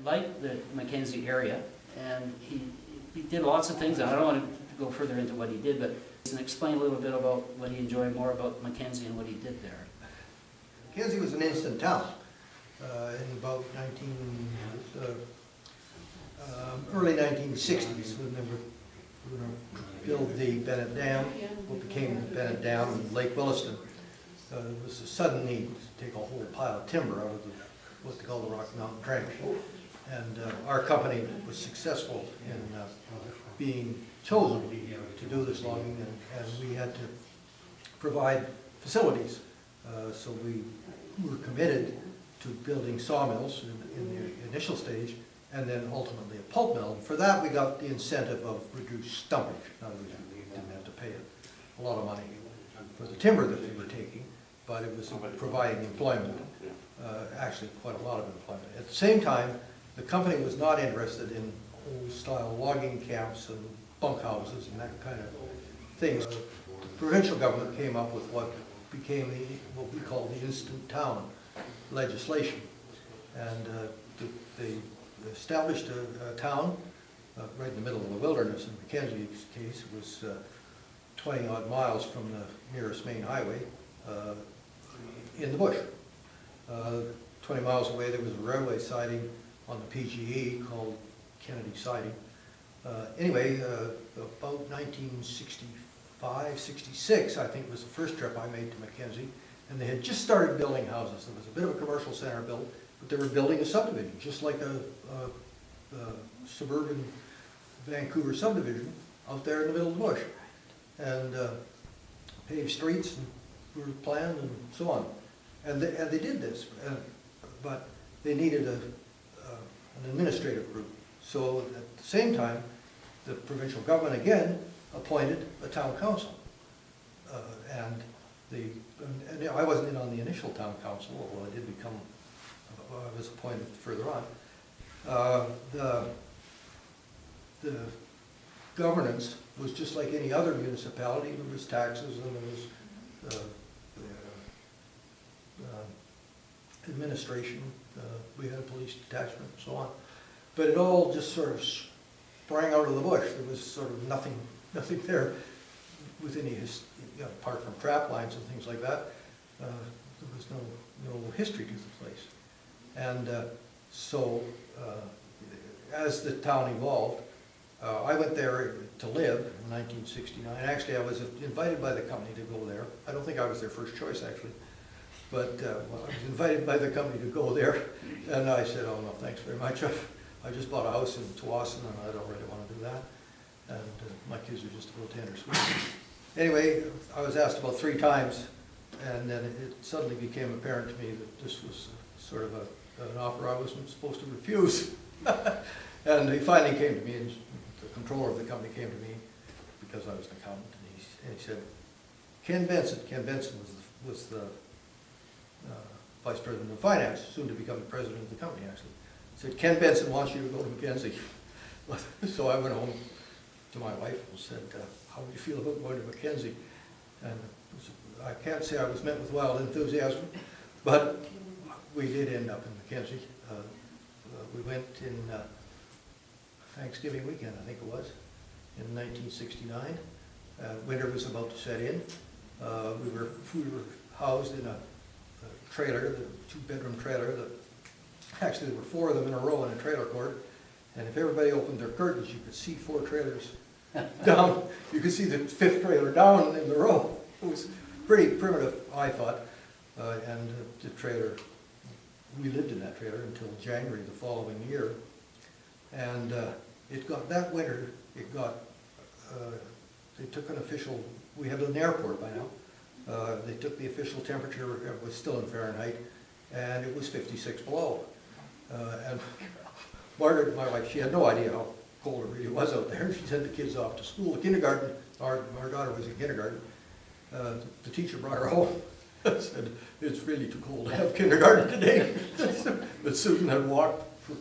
liked the MacKenzie area, and he did lots of things. And I don't want to go further into what he did, but explain a little bit about what he enjoyed more about MacKenzie and what he did there. MacKenzie was an instant town in about early 1960s when they were going to build the Bennett Dam, what became the Bennett Dam in Lake Williston. There was a sudden need to take a whole pile of timber out of what they call the Rocky Mountain Trench. And our company was successful in being chosen to do this logging, and we had to provide facilities. So we were committed to building sawmills in the initial stage, and then ultimately a pulp mill. And for that, we got the incentive of reduced stumpage. In other words, we didn't have to pay a lot of money for the timber that we were taking, but it was providing employment, actually quite a lot of employment. At the same time, the company was not interested in old-style logging camps and bunkhouses and that kind of things. The provincial government came up with what became what we call the instant town legislation, and they established a town right in the middle of the wilderness. In MacKenzie's case, it was 20-odd miles from the nearest main highway in the bush. 20 miles away there was a railway siding on the PGE called Kennedy Siding. Anyway, about 1965, 66, I think was the first trip I made to MacKenzie, and they had just started building houses. There was a bit of a commercial center built, but they were building a subdivision, just like a suburban Vancouver subdivision out there in the middle of the bush. And paved streets and were planned and so on. And they did this, but they needed an administrative group. So at the same time, the provincial government again appointed a town council. And I wasn't in on the initial town council, although I did become, I was appointed further on. The governance was just like any other municipality. There was taxes and there was administration. We had a police detachment and so on. But it all just sort of sprang out of the bush. There was sort of nothing there with any, apart from trap lines and things like that. There was no history to the place. And so as the town evolved, I went there to live in 1969. Actually, I was invited by the company to go there. I don't think I was their first choice, actually. But well, I was invited by the company to go there, and I said, oh no, thanks very much. I just bought a house in Tsawwassen, and I don't really want to do that. And my kids are just about to enter school. Anyway, I was asked about 3 times, and then it suddenly became apparent to me that this was sort of an offer I wasn't supposed to refuse. And he finally came to me, and the controller of the company came to me, because I was an accountant, and he said, Ken Benson was the vice president of finance, soon to become the president of the company, actually. He said, Ken Benson wants you to go to MacKenzie. So I went home to my wife and said, how do you feel about going to MacKenzie? And I can't say I was met with wild enthusiasm, but we did end up in MacKenzie. We went in Thanksgiving weekend, I think it was, in 1969. Winter was about to set in. We were housed in a trailer, the 2-bedroom trailer. Actually, there were 4 of them in a row in a trailer court. And if everybody opened their curtains, you could see 4 trailers down. You could see the 5th trailer down in the row. It was pretty primitive, I thought. And the trailer, we lived in that trailer until January the following year. And it got, that winter, it got, they took an official, we had an airport by now. They took the official temperature, it was still in Fahrenheit, and it was 56 below. And Margaret, my wife, she had no idea how cold it really was out there. She sent the kids off to school. Kindergarten, our daughter was in kindergarten. The teacher brought her home and said, it's really too cold to have kindergarten today. But Susan had walked for,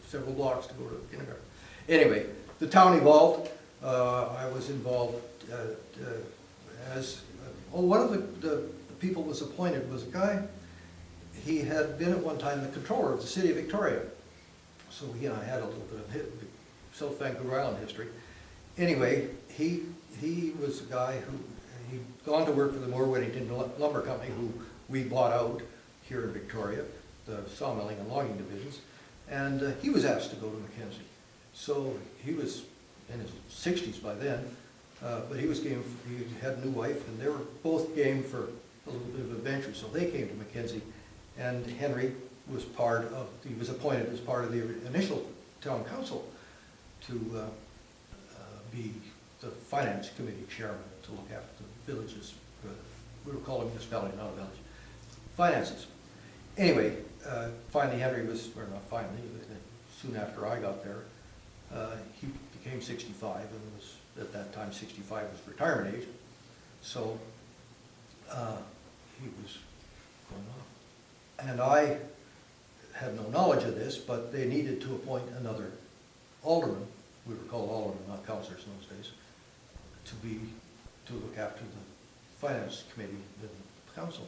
several blocks to go to kindergarten. Anyway, the town evolved. I was involved as, one of the people was appointed was a guy, he had been at one time the controller of the city of Victoria So he and I had a little bit of South Vancouver Island history. Anyway, he was a guy who, he'd gone to work for the Moore Whittington Lumber Company, who we bought out here in Victoria, the sawmilling and logging divisions, and he was asked to go to MacKenzie. So he was in his 60s by then, but he was game, he had a new wife, and they were both game for a little bit of adventure, so they came to MacKenzie, and Henry was he was appointed as part of the initial town council to be the finance committee chairman, to look after the villages, we were calling municipality, not a village, finances. Anyway, finally Henry was, or not finally, soon after I got there, he became 65 and was, at that time, 65 was retirement age. So he was going off. And I had no knowledge of this, but they needed to appoint another alderman. We were called aldermen, not councillors in those days, to look after the finance committee in the council.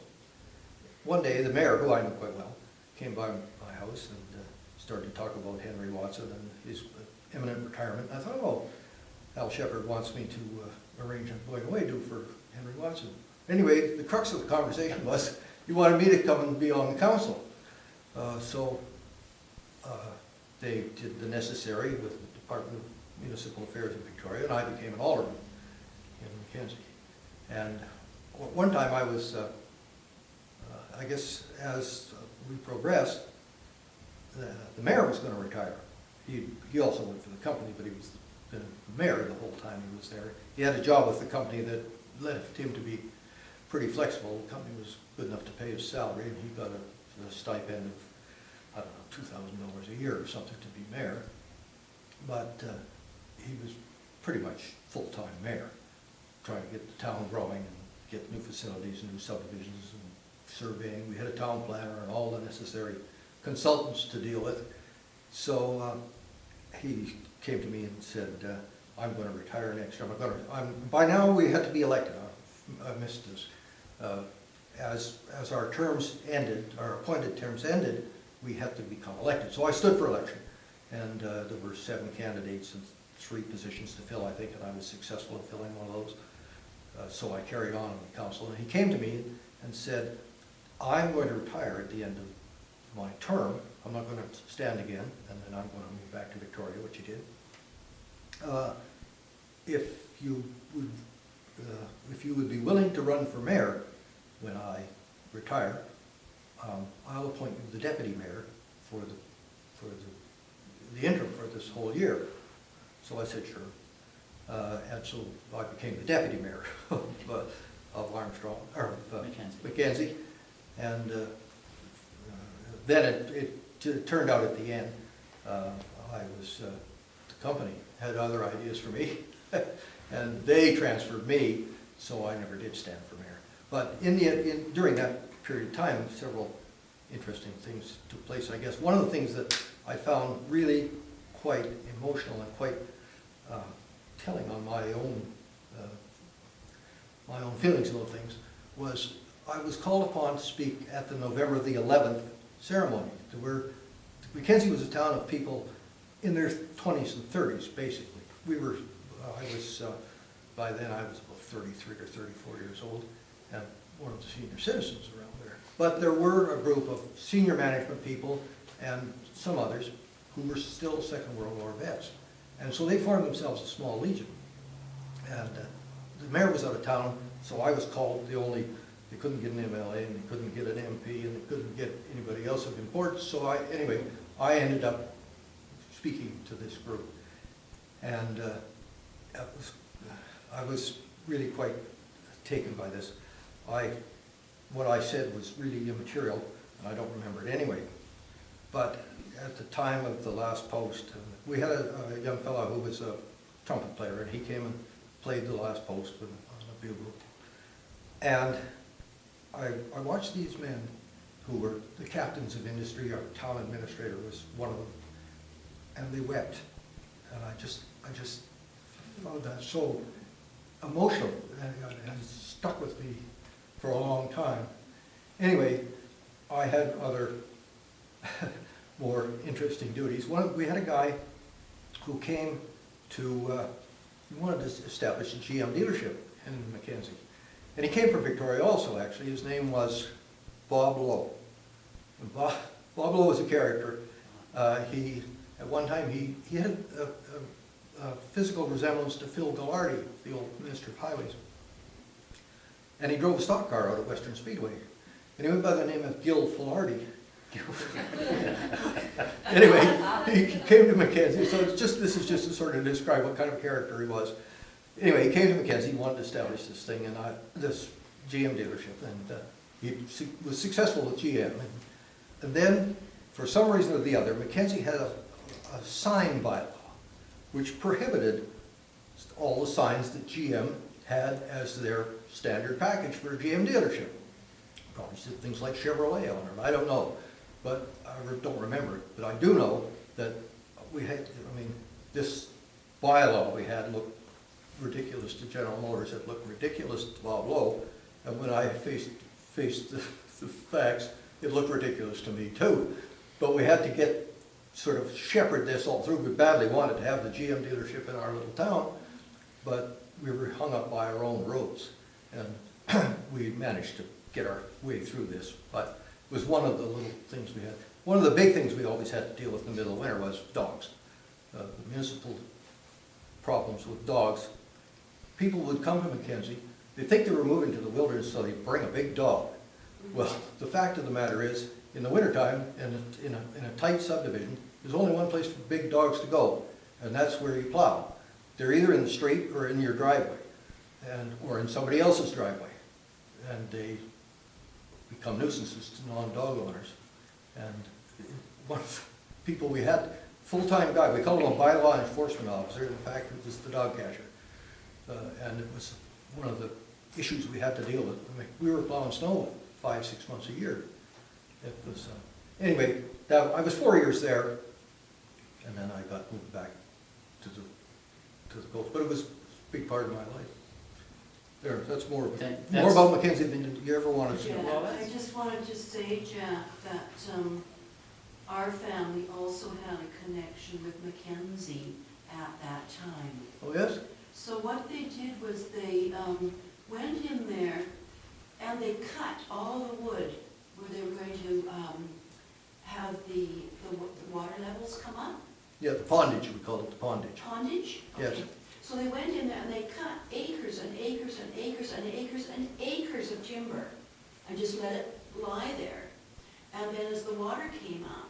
One day, the mayor, who I knew quite well, came by my house and started to talk about Henry Watson and his imminent retirement. I thought, oh, Al Shepard wants me to arrange a going away do for Henry Watson. Anyway, the crux of the conversation was, he wanted me to come and be on the council. So they did the necessary with the Department of Municipal Affairs in Victoria, and I became an alderman in MacKenzie. And one time I was, I guess as we progressed, the mayor was going to retire. He also worked for the company, but he was the mayor the whole time he was there. He had a job with the company that left him to be pretty flexible. The company was good enough to pay his salary, and he got a stipend of, I don't know, $2,000 a year or something to be mayor. But he was pretty much full-time mayor, trying to get the town growing and get new facilities and new subdivisions and surveying. We had a town planner and all the necessary consultants to deal with. So he came to me and said, I'm going to retire next year. By now we had to be elected. I missed this. As our terms ended, our appointed terms ended, we had to become elected. So I stood for election, and there were 7 candidates and 3 positions to fill, I think, and I was successful in filling one of those. So I carried on in the council, and he came to me and said, I'm going to retire at the end of my term. I'm not going to stand again, and then I'm going to move back to Victoria, which he did. If you would be willing to run for mayor when I retire, I'll appoint you the deputy mayor for the interim for this whole year. So I said, sure. And so I became the deputy mayor of Armstrong, or MacKenzie. And then it turned out at the end, the company had other ideas for me, and they transferred me, so I never did stand for mayor. But during that period of time, several interesting things took place, I guess. One of the things that I found really quite emotional and quite telling on my own feelings about things was I was called upon to speak at the November the 11th ceremony. MacKenzie was a town of people in their 20s and 30s, basically. By then I was about 33 or 34 years old, and one of the senior citizens around there. But there were a group of senior management people and some others who were still Second World War vets. And so they formed themselves a small legion. And the mayor was out of town, so I was called they couldn't get an MLA, and they couldn't get an MP, and they couldn't get anybody else of importance. So I ended up speaking to this group. And I was really quite taken by this. What I said was really immaterial, and I don't remember it anyway. But at the time of the last post, we had a young fellow who was a trumpet player, and he came and played the last post on a bugle. And I watched these men who were the captains of industry. Our town administrator was one of them, and they wept. And I just found that so emotional, and stuck with me for a long time. Anyway, I had other more interesting duties. We had a guy who came to, he wanted to establish a GM dealership in MacKenzie. And he came from Victoria also, actually. His name was Bob Lowe. And Bob Lowe was a character. At one time, he had a physical resemblance to Phil Gallardi, the old Minister of Highways. And he drove a stock car out at Western Speedway. And he went by the name of Gil Filardi. Anyway, he came to MacKenzie, so this is just to sort of describe what kind of character he was. Anyway, he came to MacKenzie, he wanted to establish this thing, and this GM dealership, and he was successful with GM. And then, for some reason or the other, MacKenzie had a sign bylaw, which prohibited all the signs that GM had as their standard package for a GM dealership. Probably said things like Chevrolet on them, I don't know, but I don't remember it. But I do know that we had, I mean, this bylaw we had looked ridiculous to General Motors, it looked ridiculous to Bob Lowe, and when I faced the facts, it looked ridiculous to me too. But we had to sort of shepherd this all through. We badly wanted to have the GM dealership in our little town, but we were hung up by our own rules, and we managed to get our way through this. But it was one of the little things we had. One of the big things we always had to deal with in the middle of winter was dogs. The municipal problems with dogs. People would come to MacKenzie, they'd think they were moving to the wilderness, so they'd bring a big dog. Well, the fact of the matter is, in the wintertime, in a tight subdivision, there's only one place for big dogs to go, and that's where you plow. They're either in the street or in your driveway, or in somebody else's driveway. And they become nuisances to non-dog owners. And one of the people we had, full-time guy, we called him a bylaw enforcement officer, in fact it was the dog catcher. And it was one of the issues we had to deal with. I mean, we were plowing snow 5-6 months a year. It was, anyway, I was 4 years there, and then I got moved back to the coast. But it was a big part of my life. There, that's more about MacKenzie than you ever wanted to know. Yeah, I just wanted to say, Jack, that our family also had a connection with MacKenzie at that time. Oh, yes? So what they did was they went in there and they cut all the wood where they were going to have the water levels come up. Yeah, the pondage, we called it the pondage. Pondage? Yes. Okay. So they went in there and they cut acres and acres and acres and acres and acres of timber and just let it lie there. And then as the water came up,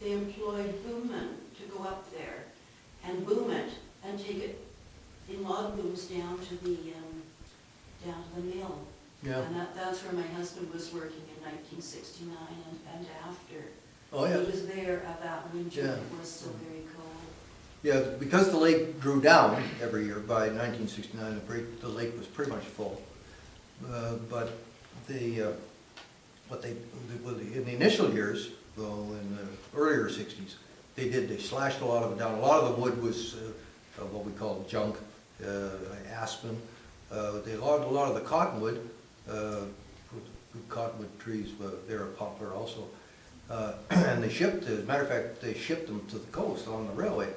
they employed boommen to go up there and boom it and take it in log booms down to the mill. Yeah. And that's where my husband was working in 1969 and after. Oh, yeah. He was there at that winter. Yeah. It was so very cold. Yeah, because the lake drew down every year, by 1969, the lake was pretty much full. But in the initial years, though, in the earlier 60s, they slashed a lot of it down. A lot of the wood was what we call junk, aspen. They logged a lot of the cottonwood, good cottonwood trees, but they're a poplar also. And they shipped, as a matter of fact, they shipped them to the coast on the railway.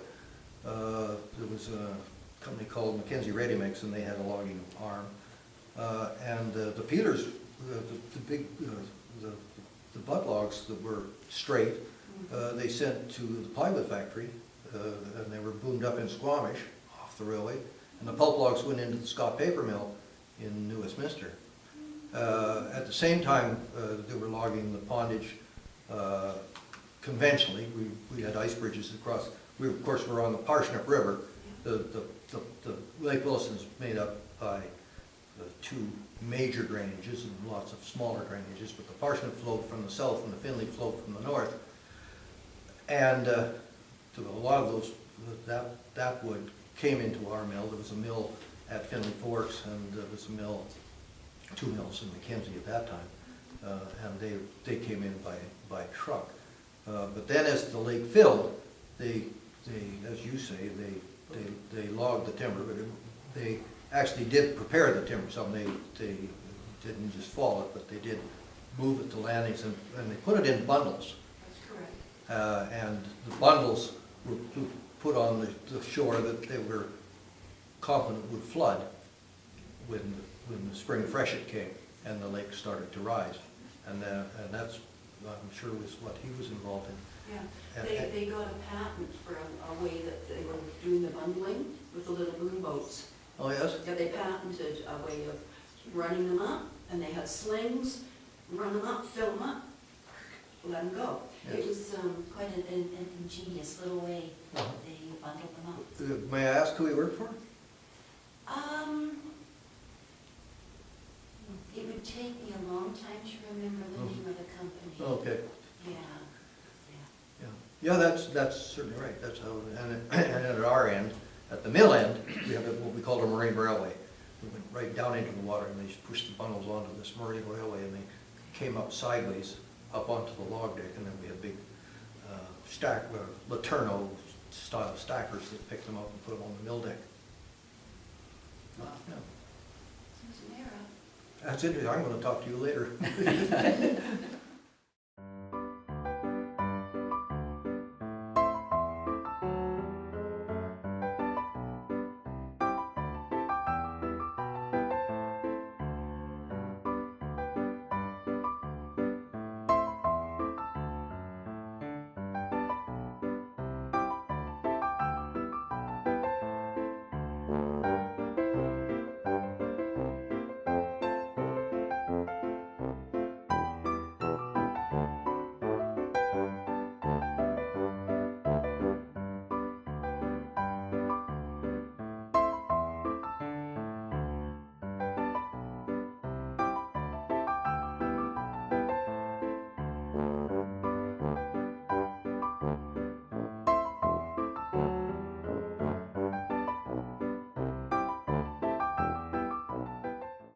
There was a company called MacKenzie Ready Mix, and they had a logging arm. And the peelers, the butt logs that were straight, they sent to the plywood factory, and they were boomed up in Squamish off the railway. And the pulp logs went into the Scott Paper Mill in New Westminster. At the same time, they were logging the pondage conventionally. We had ice bridges across. We, of course, were on the Parsnip River. The Lake Wilson's made up by two major drainages and lots of smaller drainages, but the Parsnip flowed from the south and the Finley flowed from the north. And to a lot of those, that wood came into our mill. There was a mill at Finley Forks, and there was a mill, 2 mills in MacKenzie at that time, and they came in by truck. But then as the lake filled, they as you say, they logged the timber, but they actually did prepare the timber. Some they didn't just fall it, but they did move it to landings, and they put it in bundles. That's correct. And the bundles were put on the shore that they were confident would flood when the spring freshet came and the lake started to rise. And that's, I'm sure, was what he was involved in. Yeah, they got a patent for a way that they were doing the bundling with the little boom boats. Oh, yes? Yeah, they patented a way of running them up, and they had slings, run them up, fill them up, let them go. It Yes. was quite an ingenious little way Uh-huh. they bundled them up. May I ask who he worked for? It would take me a long time to remember the name of the company. Okay. Yeah. Yeah, that's certainly right. That's how, and at our end, at the mill end, we have what we call a marine railway. We went right down into the water and they just pushed the bundles onto this marine railway and they came up sideways up onto the log deck, and then we had big Laterno style stackers that picked them up and put them on the mill deck. Wow. Yeah. There's an era. That's it. I'm going to talk to you later.